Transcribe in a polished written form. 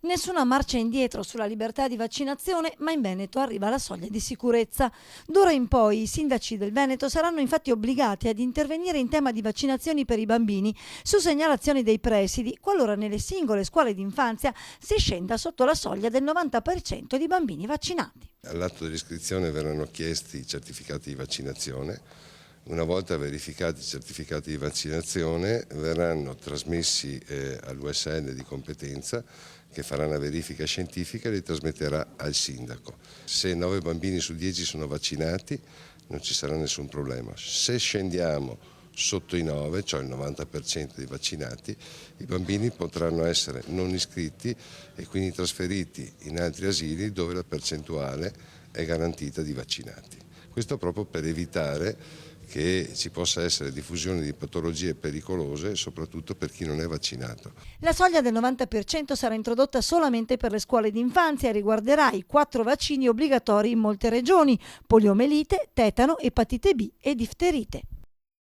Nessuna marcia indietro sulla libertà di vaccinazione, ma in Veneto arriva la soglia di sicurezza. D'ora in poi i sindaci del Veneto saranno infatti obbligati ad intervenire in tema di vaccinazioni per i bambini su segnalazioni dei presidi, qualora nelle singole scuole d'infanzia si scenda sotto la soglia del 90% di bambini vaccinati. All'atto dell'iscrizione verranno chiesti i certificati di vaccinazione. Una volta verificati i certificati di vaccinazione verranno trasmessi all'USL di competenza, che farà una verifica scientifica e li trasmetterà al sindaco. Se 9 bambini su 10 sono vaccinati non ci sarà nessun problema. Se scendiamo sotto i 9, cioè il 90% dei vaccinati, i bambini potranno essere non iscritti e quindi trasferiti in altri asili dove la percentuale è garantita di vaccinati. Questo proprio per evitare che ci possa essere diffusione di patologie pericolose, soprattutto per chi non è vaccinato. La soglia del 90% sarà introdotta solamente per le scuole d'infanzia e riguarderà i 4 vaccini obbligatori in molte regioni: poliomelite, tetano, epatite B e difterite.